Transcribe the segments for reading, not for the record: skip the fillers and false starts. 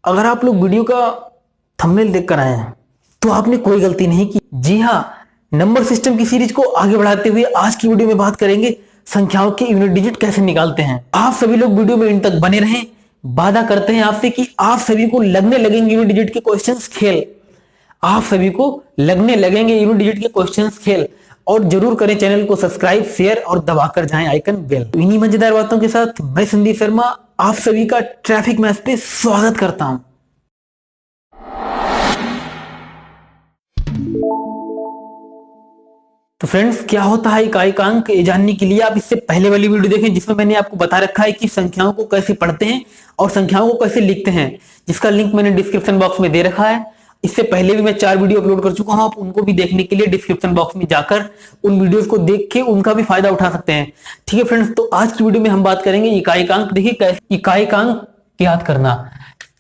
अगर आप लोग वीडियो का थंबनेल देखकर आए हैं तो आपने कोई गलती नहीं की। जी हाँ, नंबर सिस्टम की सीरीज को आगे बढ़ाते हुए आज की वीडियो में बात करेंगे संख्याओं के यूनिट डिजिट कैसे निकालते हैं। आप सभी लोग वीडियो में इन तक बने रहें। वादा करते हैं आपसे कि आप सभी को लगने लगेंगे यूनिट डिजिट के क्वेश्चंस खेल। आप सभी को लगने लगेंगे यूनिट डिजिट के क्वेश्चंस खेल। और जरूर करें चैनल को सब्सक्राइब, शेयर और दबाकर जाएं आइकन बेल। इन्हीं मजेदार बातों के साथ मैं संदीप शर्मा आप सभी का ट्रैफिक मैथ पे स्वागत करता हूं। तो फ्रेंड्स, क्या होता है इकाइकांक, ये जानने के लिए आप इससे पहले वाली वीडियो देखें जिसमें मैंने आपको बता रखा है कि संख्याओं को कैसे पढ़ते हैं और संख्याओं को कैसे लिखते हैं, जिसका लिंक मैंने डिस्क्रिप्शन बॉक्स में दे रखा है। इससे पहले भी मैं 4 वीडियो अपलोड कर चुका हूं, आप उनको भी देखने के लिए डिस्क्रिप्शन बॉक्स में जाकर उन वीडियोस को देख के उनका भी फायदा उठा सकते हैं। ठीक है फ्रेंड्स, तो आज की वीडियो में हम बात करेंगे इकाइकांक। देखिए कैसे इकाइकांक याद करना।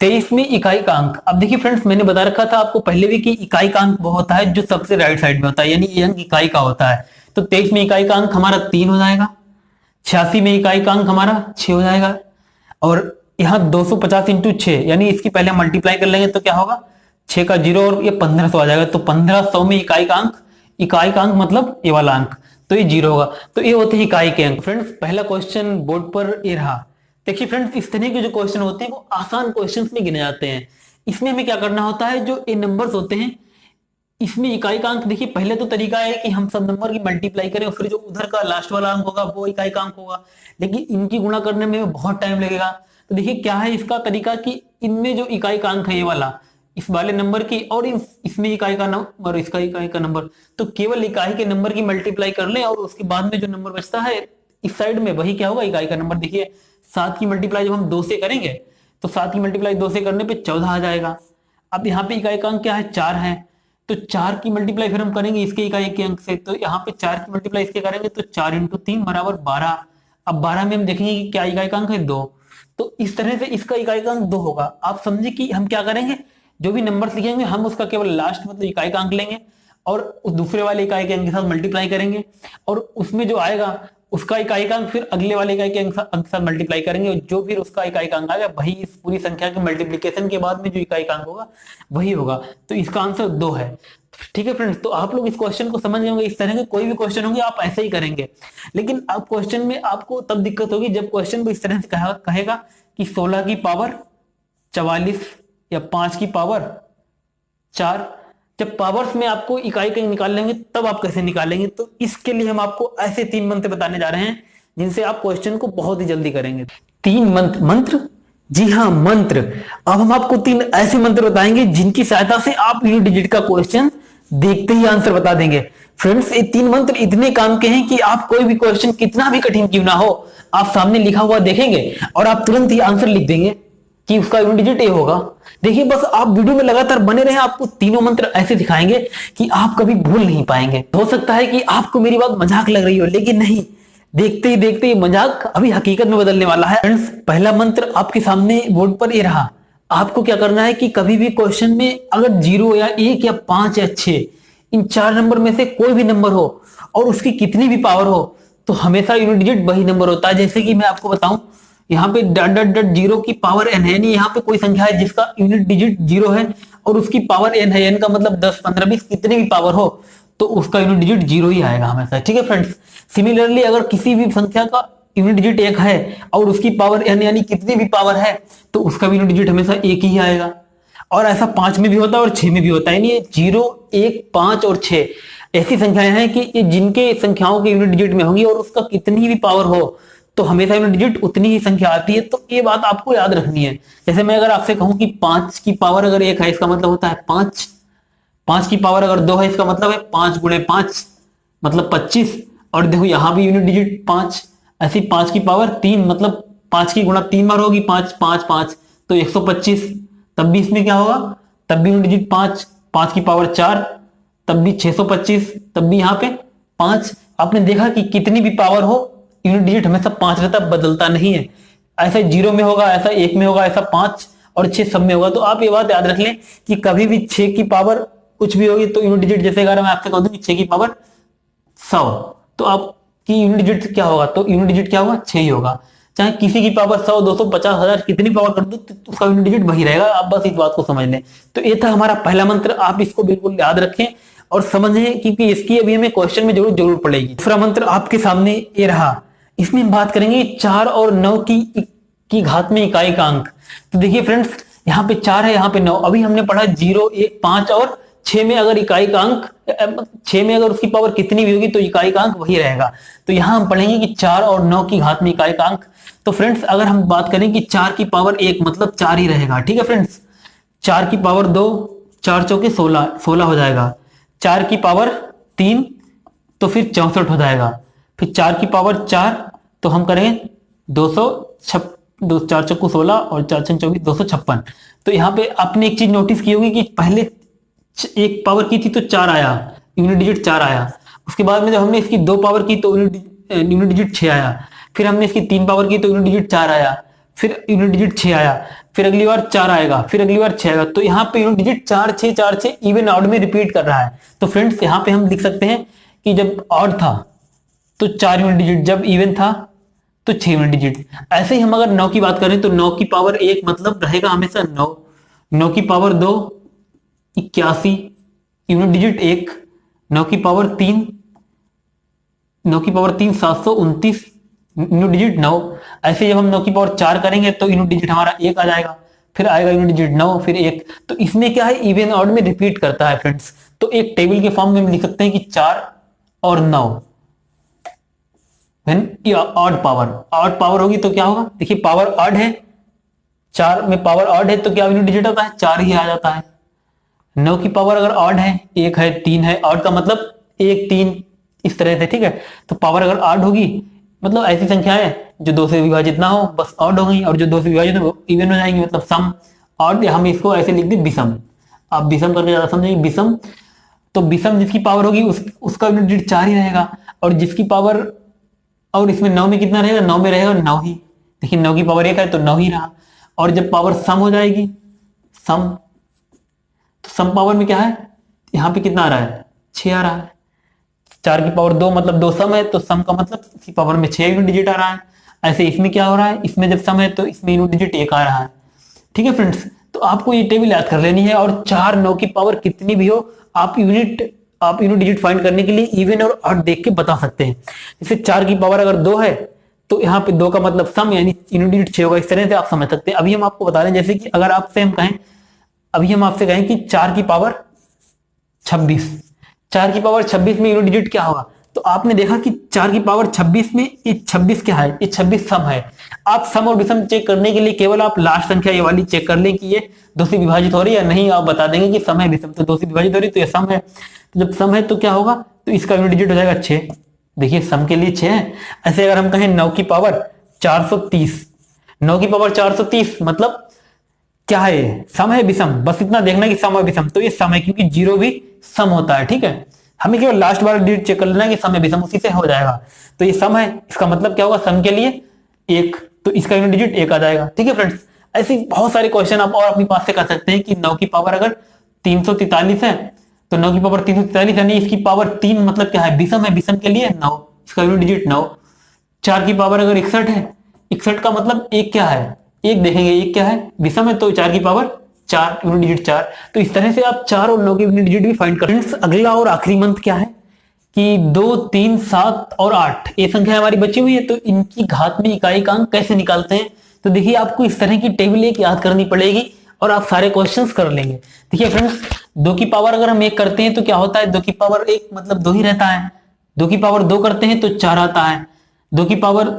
23 में इकाइकांक। अब देखिए फ्रेंड्स, मैंने बता रखा था आपको पहले भी कि इकाइकांक वो होता है जो सबसे राइट साइड में होता है, यानी ये अंक इकाई का होता है। तो 23 में इकाइकांक हमारा 3 हो जाएगा। 86 में इकाइकांक हमारा 6 हो जाएगा। और यहाँ 250 इंटू 6, यानी इसकी पहले मल्टीप्लाई कर लेंगे तो क्या होगा, 6 का 0 और ये 1500 आ जाएगा। तो 1500 में इकाइकांक मतलब ये वाला अंक, तो ये 0 होगा। तो ये होते हैं इकाई के अंक। फ्रेंड्स, पहला क्वेश्चन बोर्ड पर ये रहा। देखिए फ्रेंड्स, इस तरह के जो क्वेश्चन होते हैं वो आसान क्वेश्चंस में गिने जाते हैं। इसमें हमें क्या करना होता है, जो ये नंबर्स होते हैं इसमें इकाइकांक। देखिए पहले तो तरीका है कि हम सब नंबर की मल्टीप्लाई करें और फिर जो उधर का लास्ट वाला अंक होगा वो इकाइकांक होगा, लेकिन इनकी गुणा करने में बहुत टाइम लगेगा। तो देखिए क्या है इसका तरीका कि इनमें जो इकाइकांक है ये वाला, इस वाले नंबर की, और इसमें इकाई का नंबर और इसका इकाई का नंबर, तो केवल इकाई के नंबर की मल्टीप्लाई कर लें और उसके बाद में जो नंबर बचता है इस साइड में वही क्या होगा, इकाई का नंबर। देखिए 7 की मल्टीप्लाई जब हम 2 से करेंगे तो 7 की मल्टीप्लाई 2 से करने पे 14 आ जाएगा। अब यहाँ पे इकाइकांक क्या है, 4 है, तो 4 की मल्टीप्लाई फिर हम करेंगे इसके इकाई के अंक से, तो यहाँ पे 4 की मल्टीप्लाई इसके करेंगे तो 4 इंटू 3 बराबर 12। अब 12 में हम देखेंगे कि क्या इकाइकांक है, 2। तो इस तरह से इसका इकाइकांक 2 होगा। आप समझे कि हम क्या करेंगे, जो भी नंबर लिखेंगे हम उसका केवल लास्ट मतलब इकाइकांक लेंगे और उस दूसरे वाले इकाई के अंक के साथ मल्टीप्लाई करेंगे, और उसमें जो आएगा उसका इकाइकांक फिर अगले वाले इकाई के अंक के साथ मल्टीप्लाई करेंगे, और जो फिर उसका इकाइकांक आएगा वही इस पूरी संख्या के मल्टीप्लिकेशन के बाद में जो इकाइकांक होगा वही होगा। तो इसका आंसर 2 है। ठीक है फ्रेंड्स, तो आप लोग इस क्वेश्चन को समझ गए होंगे। इस तरह के कोई भी क्वेश्चन होंगे आप ऐसे ही करेंगे, लेकिन अब क्वेश्चन में आपको तब दिक्कत होगी जब क्वेश्चन को इस तरह से कहेगा कि 16 की पावर 44 या 5 की पावर 4। जब पावर्स में आपको इकाई कहीं निकाल लेंगे तब आप कैसे निकालेंगे, तो इसके लिए हम आपको ऐसे 3 मंत्र बताने जा रहे हैं जिनसे आप क्वेश्चन को बहुत ही जल्दी करेंगे। 3 मंत्र, जी हाँ मंत्र। अब हम आपको 3 ऐसे मंत्र बताएंगे जिनकी सहायता से आप यूनिट डिजिट का क्वेश्चन देखते ही आंसर बता देंगे। फ्रेंड्स, ये 3 मंत्र इतने काम के हैं कि आप कोई भी क्वेश्चन कितना भी कठिन क्यों ना हो, आप सामने लिखा हुआ देखेंगे और आप तुरंत ही आंसर लिख देंगे कि उसका यूनिट डिजिट ये होगा। देखिए बस आप वीडियो में लगातार बने रहें, आपको तीनों मंत्र ऐसे दिखाएंगे कि आप कभी भूल नहीं पाएंगे। हो सकता है कि आपको मेरी बात मजाक लग रही हो, लेकिन नहीं, देखते ही देखते ये मजाक अभी हकीकत में बदलने वाला है। फ्रेंड्स, पहला मंत्र आपके सामने बोर्ड पर ये रहा। आपको क्या करना है कि कभी भी क्वेश्चन में अगर 0 या 1 या 5 या 6 इन 4 नंबर में से कोई भी नंबर हो और उसकी कितनी भी पावर हो, तो हमेशा यूनिट डिजिट वही नंबर होता है। जैसे कि मैं आपको बताऊं, यहाँ पे डॉट डॉट डॉट 0 की पावर n है, नहीं यहाँ पे कोई संख्या है जिसका यूनिट डिजिट 0 है और उसकी पावर n है, n का मतलब 10 15 20 कितनी भी पावर हो तो उसका यूनिट डिजिट 0 ही आएगा हमेशा। ठीक है फ्रेंड्स, सिमिलरली अगर किसी भी संख्या का यूनिट डिजिट 1 है और उसकी पावर n यानी कितनी भी पावर है तो उसका यूनिट डिजिट हमेशा 1 ही आएगा। और ऐसा 5 में भी होता है और 6 में भी होता है, यानी 0 1 5 और 6 ऐसी संख्याएं हैं कि ये जिनके संख्याओं के यूनिट डिजिट में होंगी और उसका कितनी भी पावर हो तो हमेशा यूनिट डिजिट उतनी ही संख्या आती है। तो ये बात आपको याद रखनी है। जैसे मैं अगर आपसे कहूं कि 5 की पावर अगर 1 है इसका मतलब होता है 5, 5 की पावर अगर 2 है इसका मतलब है 5 गुणे 5 मतलब 25, और देखो यहां भी यूनिट डिजिट 5, ऐसी 5 की पावर 3 मतलब 5 की गुणा 3 बार होगी, 5 5 5 तो 125। तब भी इसमें क्या होगा, तब भी यूनिट डिजिट 5, 5 की पावर 4 तब भी 625, तब भी यहाँ पे 5। आपने देखा कि कितनी भी पावर हो यूनिट डिजिट हमेशा 5 रहता, बदलता नहीं है। ऐसा 0 में होगा, ऐसा 1 में होगा, ऐसा 5 और 6 सब में होगा। तो आप ये बात याद रख लें कि कभी भी 6 की पावर कुछ भी होगी तो यूनिट डिजिट, जैसे अगर मैं आपसे कहूं कि 6 की पावर 100 तो आपकी यूनिट डिजिट क्या होगा, तो यूनिट डिजिट क्या होगा, 6 ही होगा। चाहे किसी की पावर 100, 200, 50, 1000 कितनी पावर कर दो तो उसका यूनिट डिजिट वही रहेगा। आप बस इस बात को समझ लें। तो ये था हमारा पहला मंत्र, आप इसको बिल्कुल याद रखें और समझें क्योंकि इसकी अभी हमें क्वेश्चन में जरूर पड़ेगी। दूसरा मंत्र आपके सामने ये रहा, इसमें हम बात करेंगे 4 और 9 की घात में इकाई का अंक। तो देखिए फ्रेंड्स, यहाँ पे 4 है, यहाँ पे 9। अभी हमने पढ़ा 0, 1, 5 और 6 में अगर इकाई का अंक 6 में अगर उसकी पावर कितनी भी होगी तो इकाई का अंक वही रहेगा। तो यहाँ हम पढ़ेंगे कि 4 और 9 की घात में इकाई का अंक। तो फ्रेंड्स अगर हम बात करें कि 4 की पावर 1 मतलब 4 ही रहेगा, ठीक है फ्रेंड्स। 4 की पावर 2, 4 चौके 16, 16 हो जाएगा। 4 की पावर 3 तो फिर 64 हो जाएगा। फिर 4 की पावर 4 तो हम करेंगे 4 चौको 16 और 4 छक 24, 256। तो यहाँ पे आपने एक चीज नोटिस की होगी कि पहले एक पावर की थी तो 4 आया, यूनिट डिजिट 4 आया। उसके बाद में जब हमने इसकी 2 पावर की तो यूनिट डिजिट 6 आया। फिर हमने इसकी 3 पावर की तो यूनिट डिजिट 4 आया, फिर यूनिट डिजिट 6 आया, फिर अगली बार 4 आएगा, फिर अगली बार 6 आएगा। तो यहाँ पे यूनिट डिजिट 4 6 4 6 इवन ऑड में रिपीट कर रहा है। तो फ्रेंड्स यहाँ पे हम लिख सकते हैं कि जब ऑड था तो 4 यूनिट डिजिट, जब इवन था तो 6 यूनिट डिजिट। ऐसे ही हम अगर 9 की बात करें तो 9 की पावर 1 मतलब रहेगा हमेशा 9, 9 की पावर 2 81 यूनिट डिजिट 1, 9 की पावर 3 729 यूनिट डिजिट 9। ऐसे जब हम 9 की पावर 4 करेंगे तो यूनिट डिजिट हमारा 1 आ जाएगा, फिर आएगा यूनिट डिजिट 9, फिर 1। तो इसमें क्या है, इवन ऑड में रिपीट करता है फ्रेंड्स। तो एक टेबल के फॉर्म में हम लिख सकते हैं कि 4 और 9 ऑड पावर होगी तो क्या होगा, देखिए पावर ऑड है, 4 में पावर ऑड है तो क्या यूनिट डिजिट आता है, 4 ही आ जाता है। 9 की पावर अगर ऑड है, 1 है, 3 है, ऑड का मतलब 1 3 इस तरह से, ठीक है। तो पावर अगर ऑड होगी मतलब ऐसी संख्या है जो 2 से विभाजित ना हो, बस ऑड हो गई, और जो 2 से विभाजित हो इवन हो जाएंगी, मतलब सम। ऑड हम इसको ऐसे लिख दें विषम, आप विषम करके ज्यादा समझेंगे, विषम। तो विषम जिसकी पावर होगी उसका यूनिट डिजिट 4 ही रहेगा, और जिसकी पावर, और इसमें 9 में कितना रहेगा, 9 में रहेगा 9 ही। देखिए 9 की पावर 1 है तो 9 ही रहा। और जब पावर सम हो जाएगी, सम, तो सम पावर में क्या है, यहाँ पे कितना आ रहा है, 6 आ रहा है। 4 की पावर 2 मतलब 2 सम है, तो सम का मतलब इसी पावर में 6 यूनिट डिजिट आ रहा है। ऐसे इसमें क्या हो रहा है, इसमें जब सम है तो इसमें यूनिट डिजिट 1 आ रहा है, ठीक है फ्रेंड्स। तो आपको ये टेबल याद कर लेनी है, और 4 9 की पावर कितनी भी हो आप यूनिट डिजिट फाइंड करने के लिए इवन और ऑड देख के बता सकते हैं। जैसे 4 की पावर अगर 2 है तो यहाँ पे 2 का मतलब सम, यानी यूनिट डिजिट 6 होगा। इस तरह से आप समझ सकते हैं। अभी हम आपको बता रहे हैं, जैसे कि अगर आपसे हम कहें, अभी हम आपसे कहें कि 4 की पावर 26, 4 की पावर 26 में यूनिट डिजिट क्या होगा, तो आपने देखा कि 4 की पावर 26 में ये 26 क्या है, ये 26 सम है। आप सम और विषम चेक करने के लिए केवल आप लास्ट संख्या ये वाली चेक कर लें कि ये 2 से विभाजित हो रही है या नहीं, आप बता देंगे कि सम है, विषम। तो 2 से विभाजित हो रही तो ये सम है। तो जब सम है तो क्या होगा, तो इसका यूनिट डिजिट हो जाएगा 6। देखिए सम के लिए 6 है। ऐसे अगर हम कहें 9 की पावर 430, 9 की पावर 430 मतलब क्या है, सम है विषम, बस इतना देखना कि सम है विषम। तो ये सम है क्योंकि 0 भी सम होता है, ठीक है। हमें केवल लास्ट बार डिजिट चेक कर लेना कि सम है विषम, उसी से हो जाएगा। तो ये सम है, इसका मतलब क्या होगा, सम के लिए 1, तो इसका यूनिट डिजिट 1 आ जाएगा, ठीक है फ्रेंड्स। ऐसे बहुत सारे क्वेश्चन आप और अपनी पास से कर सकते हैं कि 9 की पावर अगर 343 है तो 9 की पावर 343 यानी इसकी पावर 3 मतलब क्या है, विषम है, विषम के लिए 9, इसका यूनिट डिजिट 9। 4 की पावर अगर 61 है, 61 का मतलब 1 क्या है, 1 देखेंगे 1 क्या है, विषम है, तो 4 की पावर 4 यूनिट डिजिट 4। तो इस तरह से आप 4 और 9 के यूनिट डिजिट भी फाइंड कर। फ्रेंड्स अगला और आखिरी मंत्र क्या है कि 2 3 7 और 8 ये संख्या हमारी बची हुई है, तो इनकी घात में इकाई का अंक कैसे निकालते हैं। तो देखिए आपको इस तरह की टेबल एक याद करनी पड़ेगी और आप सारे क्वेश्चंस कर लेंगे। देखिए फ्रेंड्स 2 की पावर अगर हम 1 करते हैं तो क्या होता है, 2 की पावर 1 मतलब 2 ही रहता है। 2 की पावर 2 करते हैं तो 4 आता है। 2 की पावर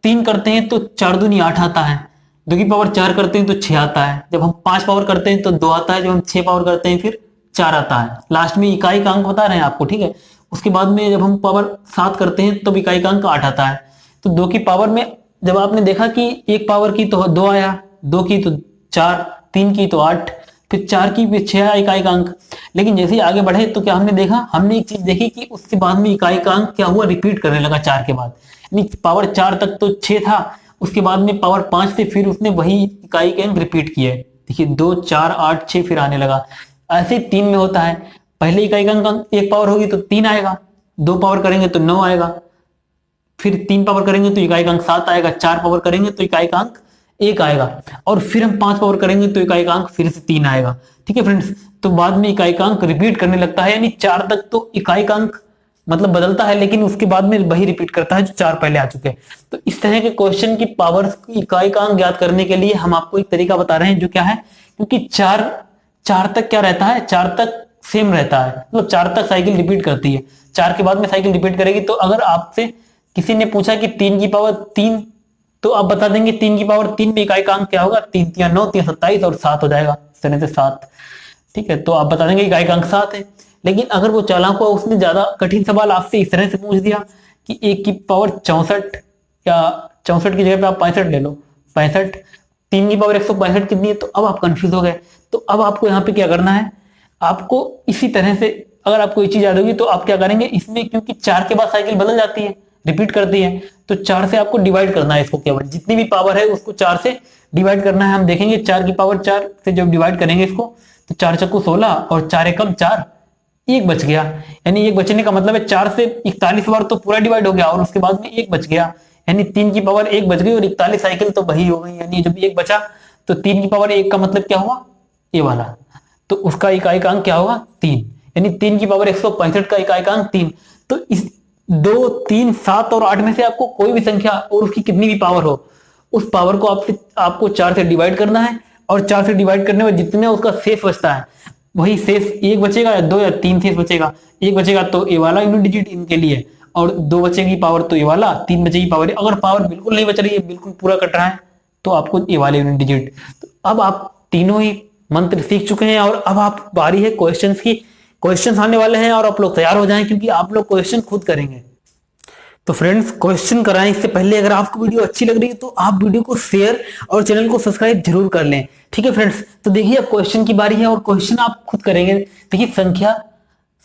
3 करते हैं तो 4 दूनी 8 आता है। 2 की पावर 4 करते हैं तो 6 आता है। जब हम 5 पावर करते हैं तो 2 आता है। जब हम 6 पावर करते हैं फिर 4 आता है। लास्ट में इकाई का अंक बता रहे हैं आपको, ठीक है। उसके बाद में जब हम पावर 7 करते हैं तो इकाई का अंक 8 आता है। तो 2 की पावर में जब आपने देखा कि 1 पावर की तो 2 आया, 2 की तो 4, 3 की तो 8, फिर 4 की फिर 6 आया इकाई का अंक। लेकिन जैसे ही आगे बढ़े तो क्या हमने देखा, हमने एक चीज देखी कि उसके बाद में इकाई का अंक क्या हुआ, रिपीट करने लगा 4 के बाद। यानी पावर 4 तक तो 6 था, उसके बाद में पावर 5 से फिर उसने वही इकाई के अंक रिपीट किए। देखिए 2 4 8 6 फिर आने लगा। ऐसे 3 में होता है, पहले इकाई का अंक 1 पावर होगी तो 3 आएगा, 2 पावर करेंगे तो 9 आएगा, फिर 3 पावर करेंगे तो इकाई का अंक 7 आएगा, 4 पावर करेंगे तो इकाई का अंक 1 आएगा, और फिर हम 5 पावर करेंगे तो इकाई का अंक फिर से 3 आएगा। ठीक है फ्रेंड्स, तो बाद में इकाई का अंक रिपीट करने लगता है, यानी 4 तक तो इकाई का अंक मतलब बदलता है, लेकिन उसके बाद में वही रिपीट करता है जो 4 पहले आ चुके हैं। तो इस तरह के क्वेश्चन की पावर की इकाई का अंक ज्ञात करने के लिए हम आपको एक तरीका बता रहे हैं, जो क्या है, क्योंकि 4 तक क्या रहता है, 4 तक सेम रहता है, मतलब 4 तक साइकिल रिपीट करती है, 4 के बाद में साइकिल रिपीट करेगी। तो अगर आपसे किसी ने पूछा कि 3 की पावर 3, तो आप बता देंगे 3 की पावर 3 में इकाई का अंक क्या होगा, 3 3 9 3 27 और 7 हो जाएगा, इस तरह से 7। ठीक है, तो आप बता देंगे इकाई का अंक 7 है। लेकिन अगर वो चालाक हुआ, उसने ज्यादा कठिन सवाल आपसे इस तरह से पूछ दिया कि 1 की पावर 64, या 64 की जगह पे आप 65 ले लो, 65, 3 की पावर 165 कितनी है, तो अब आप कंफ्यूज हो गए। तो अब आपको यहाँ पे क्या करना है, आपको इसी तरह से, अगर आपको ये चीज याद होगी तो आप क्या करेंगे इसमें, क्योंकि 4 के बाद साइकिल बदल जाती है, रिपीट करती है, तो 4 से आपको डिवाइड करना है इसको, केवल जितनी भी पावर है उसको 4 से डिवाइड करना है। हम देखेंगे 4 की पावर 4 से जब डिवाइड करेंगे इसको, तो 4 चक्कू 16 और 4 एकम 4, 1 बच गया, यानी 1 बचने का मतलब है 4 से 41 बार तो पूरा डिवाइड हो गया और उसके बाद में 1 बच गया, यानी 3 की पावर 1 बच गई और 41 साइकिल तो वही हो गई, यानी जब 1 बचा तो 3 की पावर 1 का मतलब क्या हुआ, ये वाला, तो उसका इकाई का अंक क्या होगा, 3, यानी 3 की पावर 165 का इकाई का अंक 3। तो इस 2 3 7 और 8 में से आपको कोई भी संख्या और उसकी कितनी भी पावर हो, उस पावर को आपको 4 से डिवाइड करना है, और 4 से डिवाइड करने में जितना उसका शेष बचता है, वही शेष 1 बचेगा या 2 या 3 शेष बचेगा, 1 बचेगा तो ये वाला यूनिट डिजिट इनके लिए, और 2 बचेगी पावर तो ये वाला, 3 बचेगी पावर, अगर पावर बिल्कुल नहीं बच रही है, बिल्कुल पूरा कट रहा है, तो आपको ये वाले यूनिट डिजिट। तो अब आप तीनों ही मंत्र सीख चुके हैं, और अब आप बारी है क्वेश्चंस की, क्वेश्चंस आने वाले हैं और आप लोग तैयार हो जाएं, क्योंकि आप लोग क्वेश्चन खुद करेंगे। तो फ्रेंड्स, क्वेश्चन कराएं इससे पहले अगर आपको वीडियो अच्छी लग रही है तो आप वीडियो को शेयर और चैनल को सब्सक्राइब जरूर कर लें। ठीक है फ्रेंड्स, तो देखिए अब क्वेश्चन की बारी है और क्वेश्चन आप खुद करेंगे। देखिए संख्या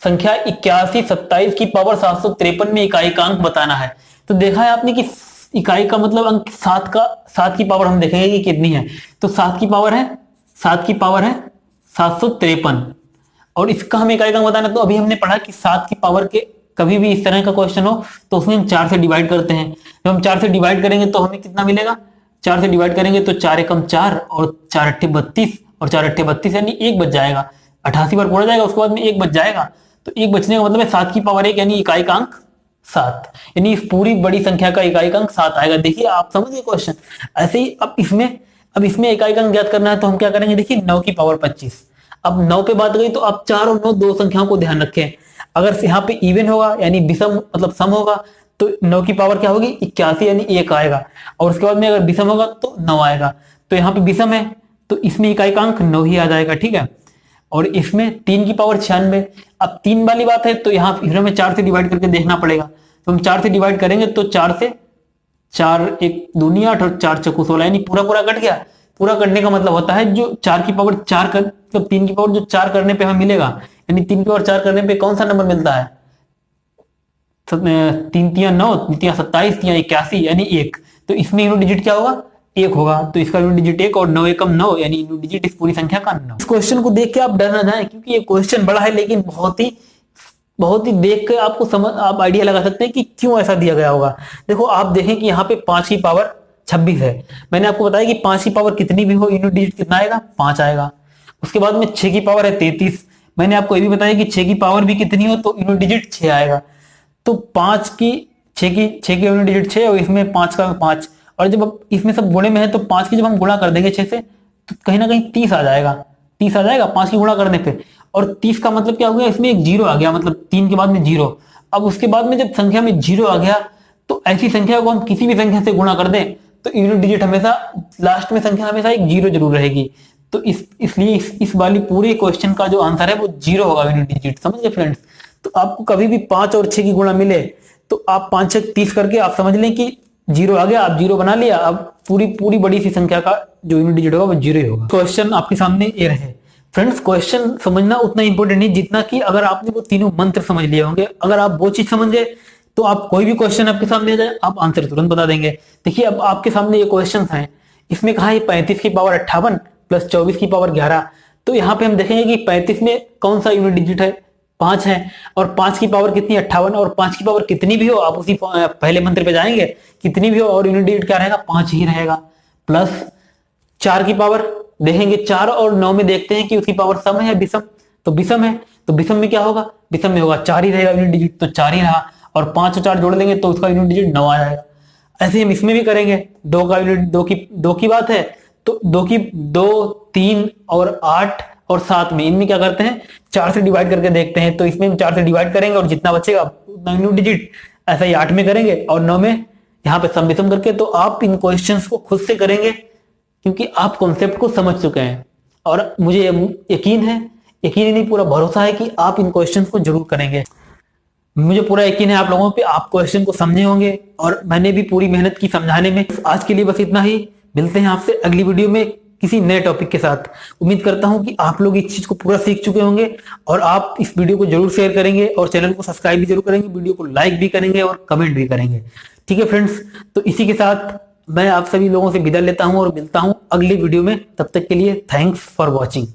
81 27 की पावर 753 में इकाई का अंक बताना है। तो देखा है आपने कि इकाई का मतलब अंक 7 की पावर हम देखेंगे कि कितनी है, तो 7 की पावर है 753, और इसका हमें इकाई का अंक बताना। तो अभी हमने पढ़ा कि 7 की पावर के कभी भी इस तरह का क्वेश्चन हो तो उसमें हम 4 से डिवाइड करते हैं। जब हम 4 से डिवाइड करेंगे तो हमें कितना मिलेगा, 4 से डिवाइड करेंगे तो 4 एकम 4 और 4 अट्ठे 32 और 4 अट्ठे 32, यानी 1 बच जाएगा, 88 बार पढ़ा जाएगा, उसके बाद में 1 बच जाएगा। तो 1 बचने का मतलब है 7 की पावर 1, यानी इकाई का अंक 7, यानी इस पूरी बड़ी संख्या का इकाई का अंक 7 आएगा। देखिए आप समझिए क्वेश्चन ऐसे ही। अब इसमें इकाई का अंक ज्ञात करना है, तो हम क्या करेंगे, देखिए 9 की पावर 25। अब 9 पे बात गई तो आप 4 और 9 दो संख्याओं को ध्यान रखें। अगर यहाँ पे इवन होगा यानी विषम मतलब सम होगा, तो 9 की पावर क्या होगी, 81, यानी 1 आएगा, और उसके बाद में अगर विषम होगा तो 9 आएगा। तो यहाँ पे विषम है तो इसमें इकाई का अंक 9 ही आ जाएगा। ठीक है, और इसमें 3 की पावर 96। अब 3 वाली बात है तो यहाँ फिर हमें 4 से डिवाइड करके देखना पड़ेगा। तो हम 4 से डिवाइड करेंगे तो 4 से 4 1 दूनी 8 और 4 चौको 16, यानी पूरा पूरा कट गया। पूरा कटने का मतलब होता है जो 4 की पावर 4 कर, तो 3 की पावर जो 4 करने पे हमें मिलेगा, यानी 3 की पावर 4 करने पे कौन सा नंबर मिलता है, 3 तिया 9, 3 27, 3 81, यानी 1। तो इसमें यूनिट डिजिट क्या होगा, 1 होगा, तो इसका यूनिट डिजिट 1 और 9 एकम 9, यानी यूनिट डिजिट इस पूरी संख्या का 9। इस क्वेश्चन को देख के आप डर ना जाए, क्योंकि ये क्वेश्चन बड़ा है, लेकिन बहुत ही देख के आपको आप आइडिया लगा सकते हैं कि क्यों ऐसा दिया गया होगा। देखो आप देखें कि यहाँ पे 5 की पावर 26 है। मैंने आपको बताया कि 5 की पावर कितनी भी हो यूनिट डिजिट कितना आएगा, 5 आएगा। उसके बाद में 6 की पावर है 33। मैंने आपको ये भी बताया कि 6 की पावर भी कितनी हो तो यूनिट डिजिट 6 आएगा। तो 6 की यूनिट डिजिट 6 और इसमें 5 का 5, और जब इसमें सब गुणे में है तो 5 की जब हम गुणा कर देंगे 6 से तो कहीं ना कहीं 30 आ जाएगा, 30 आ जाएगा 5 की गुणा करने पे। और 30 का मतलब क्या हो गया, इसमें एक जीरो आ गया, मतलब 3 के बाद में जीरो। अब उसके बाद में जब संख्या में जीरो आ गया तो ऐसी संख्या को हम किसी भी संख्या से गुणा कर दें तो यूनिट डिजिट हमेशा लास्ट में संख्या हमेशा एक जीरो जरूर रहेगी। तो इसलिए इस वाली पूरे क्वेश्चन का जो आंसर है वो जीरो होगा, यूनिट डिजिट। समझ गए फ्रेंड्स? तो आपको कभी भी 5 और 6 की गुणा मिले तो आप 5 6 30 करके आप समझ लें कि जीरो आ गया, आप जीरो बना लिया। अब पूरी बड़ी सी संख्या का जो यूनिट डिजिट होगा वो जीरो ही होगा। क्वेश्चन आपके सामने ये रहे फ्रेंड्स। क्वेश्चन समझना उतना इंपॉर्टेंट नहीं जितना कि अगर आपने वो तीनों मंत्र समझ लिए होंगे। अगर आप वो चीज समझ गए तो आप कोई भी क्वेश्चन आपके सामने आ जाए आप आंसर तुरंत बता देंगे। देखिए अब आपके सामने ये क्वेश्चन हैं, इसमें कहा है 35 की पावर 58 प्लस 24 की पावर 11। तो यहाँ पे हम देखेंगे कि 35 में कौन सा यूनिट डिजिट है, 5 है, और 5 की पावर कितनी 58, और 5 की पावर कितनी भी हो आप उसी पहले मंत्र पे जाएंगे, कितनी भी हो और यूनिट डिजिट क्या रहेगा 5 ही रहेगा। प्लस 4 की पावर देखेंगे, 4 और 9 में देखते हैं कि उसकी पावर सम है या विषम, तो विषम है, तो विषम में क्या होगा, विषम में होगा 4 ही रहेगा यूनिट डिजिट, तो 4 ही रहा, और 5 और 4 जोड़ देंगे तो उसका यूनिट डिजिट 9 आ जाएगा। ऐसे हम इसमें भी करेंगे, 2 का यूनिट, 2 की बात है तो 2 3 और 8 और 7 में इनमें क्या करते हैं 4 से डिवाइड करके देखते हैं, तो इसमें हम 4 से डिवाइड करेंगे और जितना बचेगा उतना यूनिट डिजिट, ऐसा ही 8 में करेंगे और 9 में यहाँ पे सम विषम करके। तो आप इन क्वेश्चंस को खुद से करेंगे क्योंकि आप कॉन्सेप्ट को समझ चुके हैं, और मुझे यकीन है, यकीन ही नहीं पूरा भरोसा है कि आप इन क्वेश्चंस को जरूर करेंगे। मुझे पूरा यकीन है आप लोगों पे, आप क्वेश्चन को समझे होंगे और मैंने भी पूरी मेहनत की समझाने में। आज के लिए बस इतना ही, मिलते हैं आपसे अगली वीडियो में किसी नए टॉपिक के साथ। उम्मीद करता हूं कि आप लोग इस चीज को पूरा सीख चुके होंगे और आप इस वीडियो को जरूर शेयर करेंगे और चैनल को सब्सक्राइब भी जरूर करेंगे, वीडियो को लाइक भी करेंगे और कमेंट भी करेंगे। ठीक है फ्रेंड्स, तो इसी के साथ मैं आप सभी लोगों से विदा लेता हूं और मिलता हूं अगली वीडियो में। तब तक के लिए थैंक्स फॉर वॉचिंग।